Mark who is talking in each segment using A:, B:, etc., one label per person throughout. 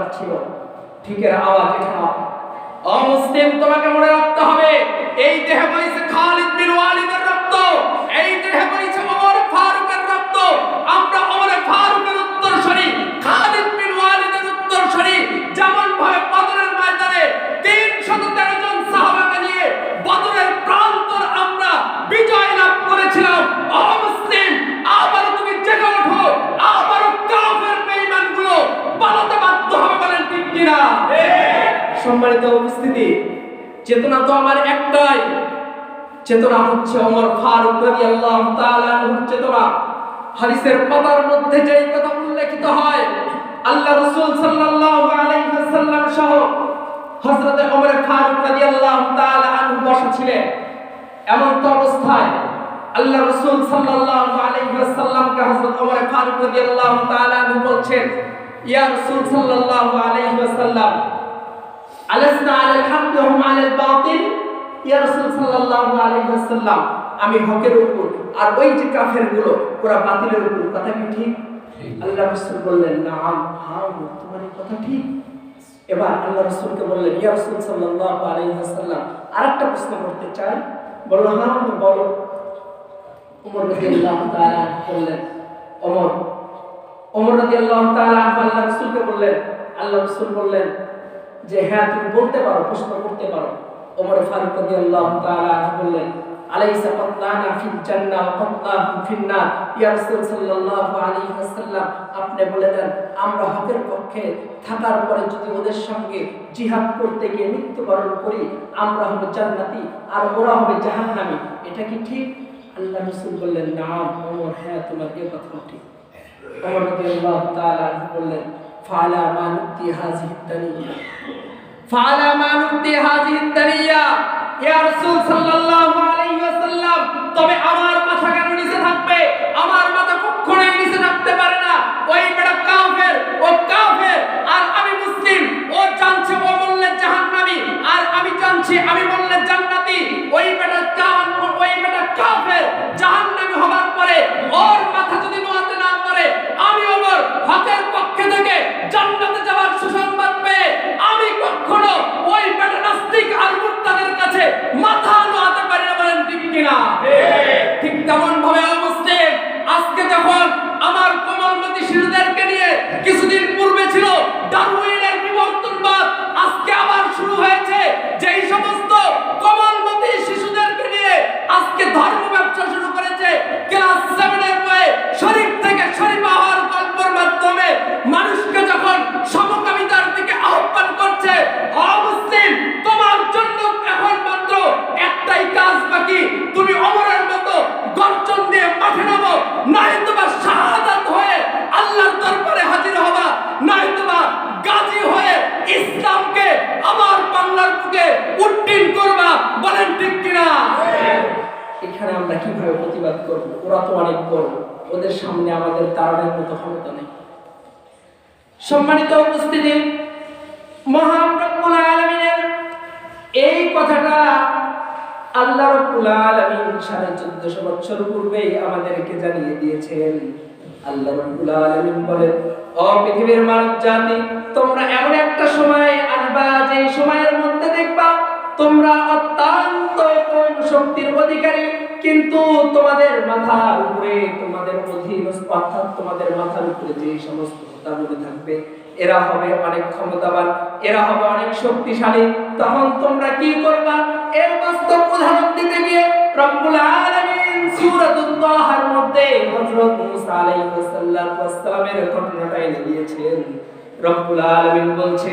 A: দরকার ছিল। ঠিকের আওয়াজ এখানে। অমুসলিম, তোমাকে মনে রাখতে হবে, এই দেহে বইছে খালিদ বিন ওয়ালিদের রক্ত, এই দেহে বইছে ওমর ফারুকের রক্ত। আমরা ওমর ফারুকের উত্তরসূরি, খালিদ বিন ওয়ালিদের উত্তরসূরি। যেমন ভাবে বদরের ময়দানে 313 জন সাহাবাকে নিয়ে বদরের প্রান্তর আমরা বিজয় লাভ করেছিলাম। অমুসলিম, আবার তুমি জেগে ওঠো, আবার কাফের বেঈমানগুলো পালাতে বাধ্য হবে, বলেন ঠিক কিনা? সম্মানিত উপস্থিতি, চেতনা তো আমার একটাই, চেতনা হচ্ছে ওমর ফারুক রাদিয়াল্লাহু তাআলা আনহুর চেতনা। হাদিসের পাতার মধ্যে যেই কথা উল্লেখিত হয়, আল্লাহ রাসূল সাল্লাল্লাহু আলাইহি ওয়াসাল্লাম সহ হযরত ওমর ফারুক রাদিয়াল্লাহু তাআলা আনহু বসা ছিলেন। এমন তো অবস্থায় আল্লাহ রাসূল সাল্লাল্লাহু আলাইহি ওয়াসাল্লামকে হযরত ওমর ফারুক রাদিয়াল্লাহু তাআলা আনহু বলছেন, ইয়া রাসূল সাল্লাল্লাহু আলাইহি ওয়াসাল্লাম, আলাসনা আলাল হক ওয়া হুম আলাল বাতিল। ইয়া রাসূল সাল্লাল্লাহু আলাইহি ওয়াসাল্লাম, আমি হকের উপর আর ওই যে কাফেরগুলো ওরা বাতিলের উপর, কথা কি ঠিক? আল্লাহ রাসূল বললেন, নাম, হ্যাঁ তোমার কথা ঠিক। এবার আল্লাহ রাসূলকে বললেন, ইয়া রাসূল সাল্লাল্লাহু আলাইহি ওয়াসাল্লাম, আরেকটা প্রশ্ন করতে চাই। বলল, হ্যাঁ বলো। ওমর রাদিয়াল্লাহু তাআলা বললেন, ওমর রাদিয়াল্লাহু তাআলা আল্লাহ রাসূলকে বললেন, আল্লাহ রাসূল বললেন যে হ্যাঁ তুমি বলতে পারো, প্রশ্ন করতে পারো। ওমর ফারুক রাদিয়াল্লাহু তাআলা বললেন, আলাইসা কাতলানা ফিল জান্নাহ ওয়া কাতলাহুম ফিন নার। ইয়া রাসূল সাল্লাল্লাহু আলাইহি ওয়াসাল্লাম, আপনি বলে দেন, আমরা হকের পক্ষে থাকার পরে যদি ওদের সঙ্গে জিহাদ করতে গিয়ে মৃত্যুবরণ করি, আমরা হব জান্নাতি আর ওরা হবে জাহান্নামী, এটা কি ঠিক? আল্লাহ রাসূল বললেন, নাম ওমর, হ্যাঁ তোমার এই কথা ঠিক। ওমর রাদিয়াল্লাহু তাআলা বললেন, ফালা মা নুতি হাযিহি দানিয়া, ফালা মা নুতি হাযিহি দানিয়া। ইয়া রাসূল সাল্লাল্লাহু আলাইহি ওয়াসাল্লাম, তবে আমার মাথা কেন নিচে থাকবে? আমার মাথা কখনোই নিচে থাকতে পারে না। ওই বড় কাফের, ও কাফের, আর আমি মুসলিম। ও জানছে ও বললে জাহান্নামী, আর আমি জানছি আমি বললে জান্নাতি। ওই বড় কাফের জাহান্নামী হবার পরে ওর মাথা যদি নোয়াতে না পারে, আমি ওমর হকের পক্ষে থেকে জান্নাতে যাওয়ার সুসংবাদ পেয়ে আমি কখনো ওই বড় নাস্তিক আর মুরতাদের কাছে মাথা নোয়াতে পারি না, বলেন ঠিক কিনা? ঠিক তেমন ভাবে মুসলিম, আজকে যখন আমার কোমলমতি শিশুদেরকে নিয়ে কিছুদিন পূর্বে ছিল ডারউইনের বিবর্তনবাদ, আজকে আবার শুরু হয়েছে যেই সমস্ত কোমলমতি শিশুদেরকে নিয়ে আজকে ধর্ম ব্যবসা শুরু করেছে। ক্লাস 7 এর বইয়ে শরীফ থেকে শরীফা হওয়ার গল্পের মাধ্যমে মানুষকে যখন সমকামিতার দিকে আহ্বান করছে, অমুসলিম, তোমার জন্য এখন মাত্র একটাই কাজ বাকি, তুমি ওমরের মতো গর্জন দিয়ে মাঠে নামো, নয়তোবা শাহাদাত হয়ে আল্লাহর দরবারে হাজির হবা, নয়তোবা গাজী হয়ে ইসলামকে আমার বাংলার বুকে উড্ডীন করবা, বলেন ঠিক কিনা? এখানে আমরা কিভাবে প্রতিবাদ করব? ওরা তো অনেক বড়, ওদের সামনে আমাদের দাঁড়ানোর মতো ক্ষমতা নেই। সম্মানিত উপস্থিতি, মহান রব্বুল আলামিনের এই কথাটা আল্লাহ রব্বুল আলামিন 1450 বছর পূর্বেই আমাদেরকে জানিয়ে দিয়েছেন। আল্লাহ রব্বুল আলামিন বলেন, ও পৃথিবীর মানব জাতি, তোমরা এমন একটা সময় আসবা যে সময়ের মধ্যে দেখবা তোমরা অত্যন্ত কম শক্তির অধিকারী, কিন্তু তোমাদের মাথার উপরে তোমাদের অধীনস্থ, অর্থাৎ তোমাদের মাথার উপরে যে সমস্ত প্রতাপী থাকবে এরা হবে অনেক ক্ষমতাবান, এরা হবে অনেক শক্তিশালী। তখন তোমরা কি করবা? এর বাস্তব উদাহরণ দিতে গিয়ে রব্বুল আলামিন সূরাতুত তাহার মধ্যে হযরত মুসা আলাইহিস সালামের ঘটনাটা এনে দিয়েছেন। রব্বুল আলামিন বলছে,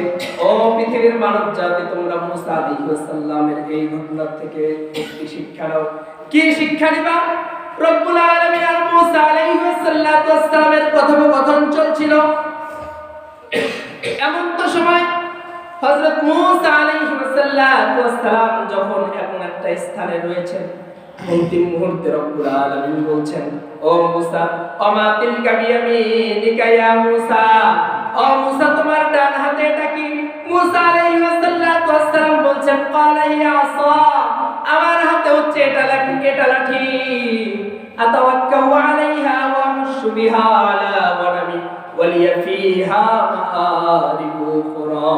A: ও পৃথিবীর মানব জাতি, তোমরা মুসা আলাইহিস সালামের এই ঘটনা থেকে একটি শিক্ষা নাও। কি শিক্ষা নিবা? রব্বুল আলামিন আর মুসা আলাইহিস সালামের কথোপকথন চলছিল। এমন তো সময় হযরত মুসা আলাইহিস সালাম যখন এমন একটা স্থানে রয়েছেন, অন্তিম মুহূর্তে রব্বুল আলামিন বলছেন, ও মুসা, আমা তিলকা বিয়ামিনিকা ইয়া মুসা, ও মুসা তোমার ডান হাতে এটা কি? মুসা আলাইহিস সালাম বলছেন, ক্বালা ইয়া আসা, আমার হাতে হচ্ছে এটা লাঠি, এটা লাঠি। আতাওয়াক্কাউ আলাইহা ওয়া আমশু বিহা আলা গনামি ওয়ালিয়া ফিহা মাআরিবু উখরা।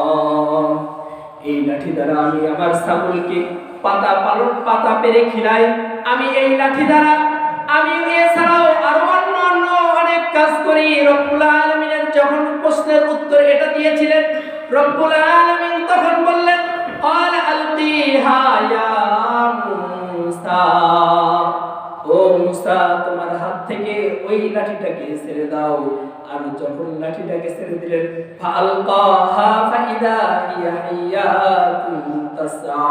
A: এই লাঠি দ্বারা আমি আমার ছাগলকে পাতা পেরে খিলাই। আমি এই লাঠি দ্বারা আমি এছাড়াও আরো অন্য অনেক কাজ করি। রব্বুল আলামিনের যখন প্রশ্নের উত্তর এটা দিয়েছিলেন, রব্বুল আলামিন তখন বললেন ক্বাল আলকিহা ইয়া মূসা, ও মূসা তোমার হাত থেকে ওই লাঠিটাকে ছেড়ে দাও। আর যখন লাঠিটাকে ছেড়ে দিলেন ফাআলকাহা ফাইদা হিয়া হাইয়াতুন তাসআ,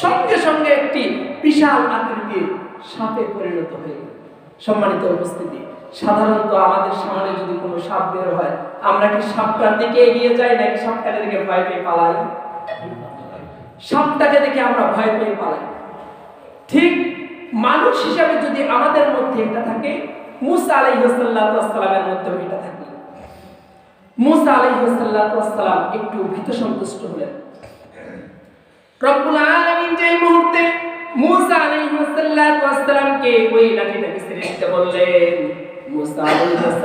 A: সঙ্গে সঙ্গে একটি বিশাল আকৃতির সাপে পরিণত হয়ে গেল। সম্মানিত উপস্থিতি, সাধারণত আমাদের সামনে যদি কোনো সাপ বের হয় আমরা কি সাপটার দিকে এগিয়ে যাই নাকি সাপটাকে দেখে ভয় পেয়ে পালাই? সাপটাকে দেখে আমরা ভয় পেয়ে পালাই। ঠিক মানুষ হিসাবে যদি আমাদের মধ্যে এটা থাকে, মূসা আলাইহিস সালামের মধ্যে এটা থাকে। মূসা আলাইহিস সালাম একটু ভীত সন্তুষ্ট হলেন। রব্বুল আলামিন যে মুহূর্তে মূসা আলাইহিস সালামকে ওই লাঠিটাকে ছেড়ে দিতে বললেন, মূসা আলাইহিস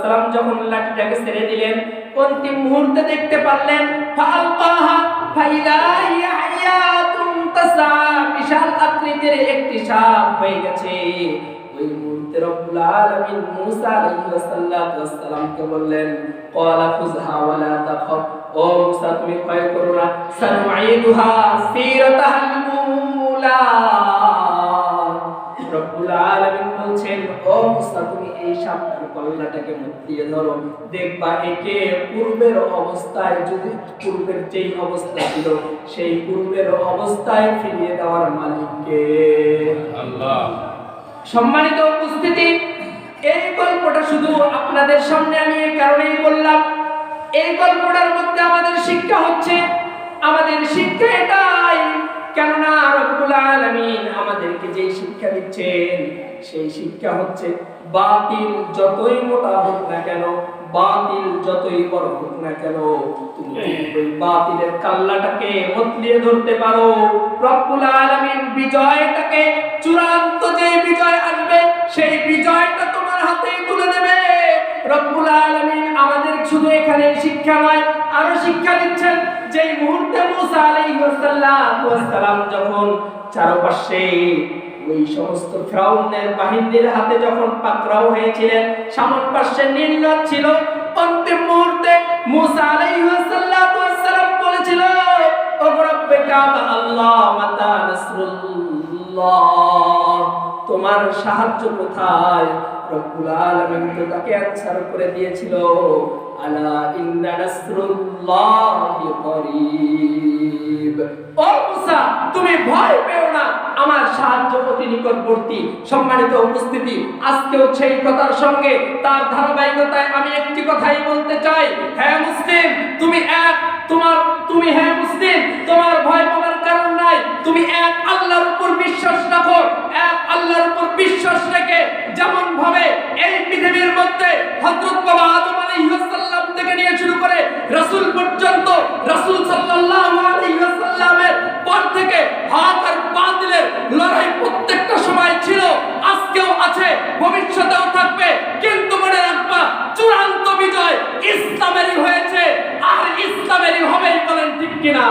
A: সালাম যখন লাঠিটাকে ছেড়ে দিলেন, অন্তিম মুহূর্তে দেখতে পারলেন ফাআলকাহা ফাইদা হিয়া হাইয়াতুন তাসআ, বিশাল আকৃতির একটি সাপ হয়ে গেছে। ওই মুহূর্তে রব্বুল আলামিন মূসা আলাইহিস সালামকে বললেন ক্বালা খুযহা ওয়া লা তাখাফ, ও মূসা তুমি ভয় করো না, সানুঈদুহা সিরাতাহাল উলা। রব্বুল আলামিন বলছেন ও মূসা তুমি এই সাপটার কল্লাটাকে মুখ দিয়ে ধরো, দেখবা একে পূর্বের অবস্থায়, যদি পূর্বের যেই অবস্থা ছিল সেই পূর্বের অবস্থায় ফিরিয়ে দেওয়ার মালিক কে? আল্লাহ। সম্মানিত উপস্থিতি, এই গল্পটা শুধু আপনাদের সামনে আমি এই কারণেই বললাম, এই গল্পটার মধ্যে আমাদের শিক্ষা হচ্ছে, আমাদের শিক্ষা এটাই, কেননা রব্বুল আলামিন আমাদেরকে যে শিক্ষা দিচ্ছেন সেই শিক্ষা হচ্ছে বাতিল যতই মোটা হোক না কেন, বাতিল যতই বড় হোক না কেন, তুমি ওই বাতিলের কাল্লাটাকে মতলিয়ে ধরতে পারো। রব্বুল আলামিন বিজয়টাকে, চূড়ান্ত যে বিজয় আসবে সেই বিজয়টা তোমার হাতেই তুলে দেবে। রব্বুল আলামিন আমাদের শুধু এখানে শিক্ষা নয়, আরো শিক্ষা দিচ্ছেন। যেই মুহূর্তে মূসা আলাইহিস সালাম যখন চারপাশে ওই সমস্ত ফিরাউনের বাহিনীর হাতে যখন পাকড়াও হয়েছিলেন, সামন পাশে নীলনদ ছিল, অন্তিম মুহূর্তে মূসা আলাইহিস সালাম বলেছিল ও রব্বে কাবা আল্লাহ মাতা নাসরুল্লাহ, তোমার সাহায্য কোথায়? রব্বুল আলামিন তো তাকে অ্যানসার করে দিয়েছিল আলা ইন্না নাসরুল্লাহি করিব, ও মূসা তুমি ভয় পেও না, আমার সাহায্য অতি নিকটবর্তী। সম্মানিত উপস্থিতি, আজকেও সেই কথার সঙ্গে তার ধারাবাহিকতায় আমি একটি কথাই বলতে চাই, হ্যাঁ মুসলিম তুমি হ্যাঁ মুসলিম তোমার ভয় পাওয়ার কারণ নাই, তুমি এক আল্লাহর উপর বিশ্বাস রাখো। এক আল্লাহর উপর বিশ্বাস রেখে যেমন ভাবে এই পৃথিবীর মধ্যে হযরত বাবা আদম আলাইহিস সালাম থেকে নিয়ে শুরু করে রাসূল পর্যন্ত, রাসূল সাল্লাল্লাহু আলাইহি ওয়াসাল্লামের পর থেকে হক আর বাতিলের লড়াই প্রত্যেকটা সময় ছিল, আজকেও আছে, ভবিষ্যতেও থাকবে। কিন্তু মনে রাখবা চূড়ান্ত বিজয় ইসলামেরই হয়েছে, আর ইসলামেরই হবেই, বলেন ঠিক কিনা?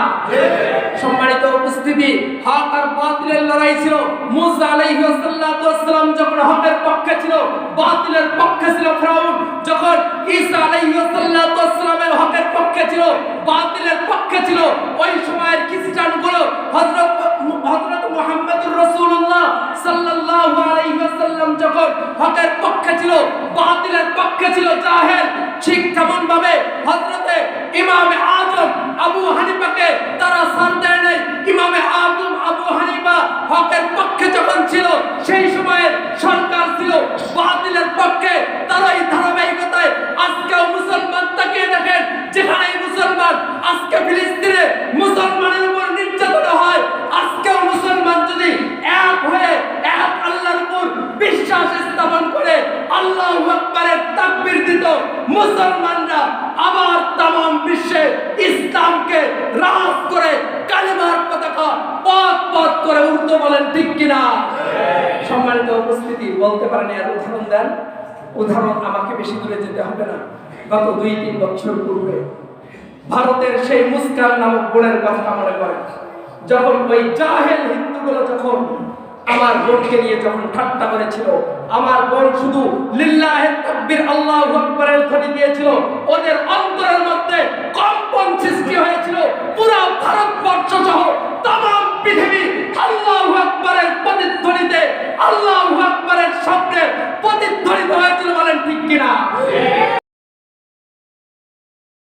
A: সম্মানিত উপস্থিতি, হক আর বাতিলের লড়াই ছিল। মূসা আলাইহিস সালাম যখন হকের পক্ষে ছিল, বাতিলের পক্ষে ছিল ফিরাউন। যখন ঈসা আলাইহিস সালামের হকের পক্ষে ছিল, বাতিলের পক্ষে ছিল ওই সময়ের খ্রিস্টানগুলো। হযরত মুহাম্মদুর রাসূলুল্লাহ সাল্লাল্লাহু আলাইহি ওয়াসাল্লাম যখন হকের পক্ষে ছিল, বাতিলের পক্ষে ছিল জাহেল। ঠিক তেমন ভাবে হযরতে ইমামে আযম আবু হানিফাকে তারা সাথ দেয় নাই। ইমামে আযম আবু হানিফা হকের পক্ষে যখন ছিল, সেই সময়ের সরকার ছিল বাতিলের পক্ষে। তারাই ধারাবাহিকতায় আজকেও মুসলমান তাকিয়ে দেখেন, যেখানেই মুসলমান, আজকে ফিলিস্তিনে মুসলমানের উপর নির্যাতন হয়, আজকেও মুসলমান যদি এক হয়ে এক আল্লাহর উপর বিশ্বাস স্থাপন করে আল্লাহু আকবারের তাকবীর দিত, মুসলমানরা আবার তামাম বিশ্বে ইসলামকে রাজ করে কালেমার পতাকা পথ পথ করে উঠতে, বলেন ঠিক কিনা? সম্মানিত উপস্থিতি, বলতে পারেন এর উদাহরণ দেন। উদাহরণ আমাকে বেশি দূরে যেতে হবে না। গত 2-3 বছর পূর্বে ভারতের সেই মুস্কান নামক বোনের কথা মনে করে, যখন ওই জাহেল হিন্দুগুলো যখন আমার বোনকে নিয়ে যখন ঠাট্টা করেছিল, আমার বোন শুধু লিল্লাহে তাকবীর আল্লাহু আকবারের ধ্বনি দিয়েছিল, ওদের অন্তরের মধ্যে কম